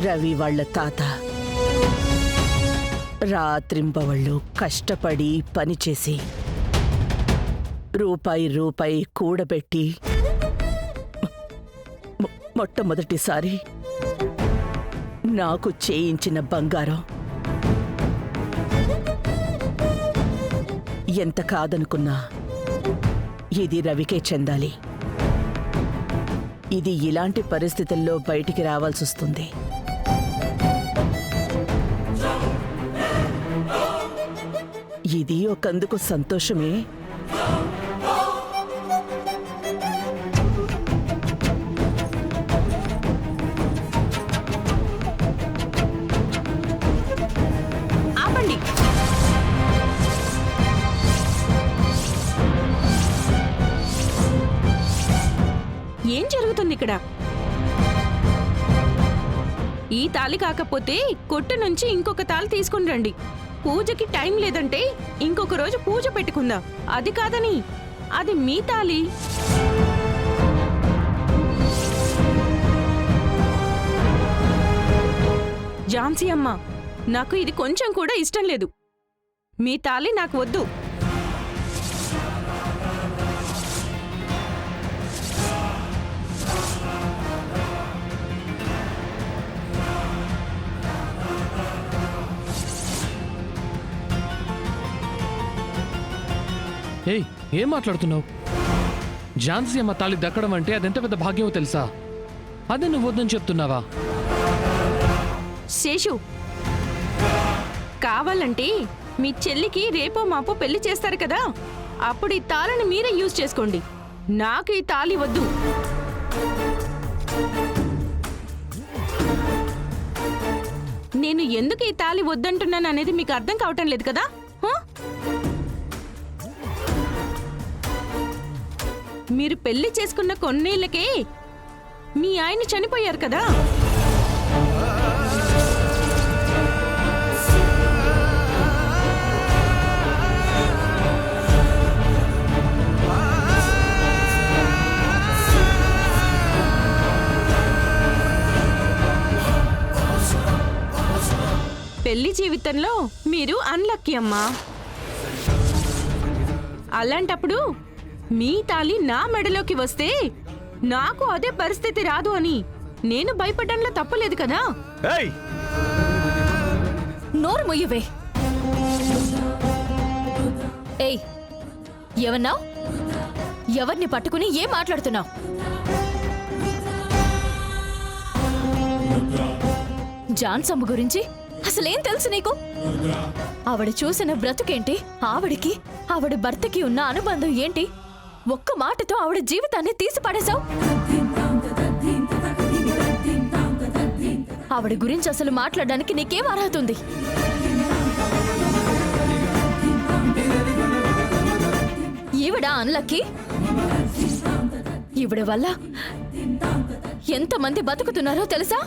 రవి వాళ్ళ తాత రాత్రింబవళ్ళు కష్టపడి పనిచేసి రూపాయి రూపాయి కూడబెట్టి మొట్టమొదటిసారి నాకు చేయించిన బంగారం ఎంత కాదనుకున్నా ఇది రవికే చెందాలి. ఇది ఇలాంటి పరిస్థితుల్లో బయటికి రావాల్సొస్తుంది. ఇది ఒకందుకు సంతోషమే. ఆపండి. ఏం జరుగుతుంది ఇక్కడ? ఈ తాళి కాకపోతే కొట్టు నుంచి ఇంకొక తాళి తీసుకుని రండి. పూజకి టైం లేదంటే ఇంకొక రోజు పూజ పెట్టుకుందాం. అది కాదని అది మీ తాళి. ఝాన్సీ అమ్మ, నాకు ఇది కొంచెం కూడా ఇష్టం లేదు. మీ తాళి నాకు వద్దు. ఏయ్, ఏం మాట్లాడుతున్నావు? ఝాన్సీ అమ్మ తాళి దక్కడం అంటే అదెంత పెద్ద భాగ్యమో తెలుసా? అదే నువ్వు వద్దని చెప్తున్నావా? శేషు, కావాలంటే మీ చెల్లికి రేపో మాపో పెళ్లి చేస్తారు కదా, అప్పుడు ఈ తాళిని మీరే యూజ్ చేసుకోండి. నాకు ఈ తాళి వద్దు. నేను ఎందుకు ఈ తాళి వద్దంటున్నాను అనేది మీకు అర్థం కావటం లేదు కదా? మీరు పెళ్లి చేసుకున్న కొన్నేళ్లకే మీ ఆయన చనిపోయారు కదా. పెళ్లి జీవితంలో మీరు అన్లక్కీ అమ్మా. అలాంటప్పుడు మీ తాళి నా మెడలోకి వస్తే నాకు అదే పరిస్థితి రాదు అని నేను భయపడడంలో తప్పులేదు కదా. నోరు మొయ్యవే. ఏయ్, ఎవన్నావు? ఎవరిని పట్టుకుని ఏం మాట్లాడుతున్నావు? జాన్సమ్మ గురించి అసలేం తెలుసు నీకు? ఆవిడ చూసిన బ్రతుకేంటి? ఆవిడ భర్తకి ఉన్న అనుబంధం ఏంటి? ఒక్క మాటతో ఆవిడ జీవితాన్ని తీసి పడేశావు. ఆవిడ గురించి అసలు మాట్లాడడానికి నీకేం అర్హత ఉంది? ఈవిడ అన్లక్కీ. ఈవిడ వల్ల ఎంతమంది బతుకుతున్నారో తెలుసా?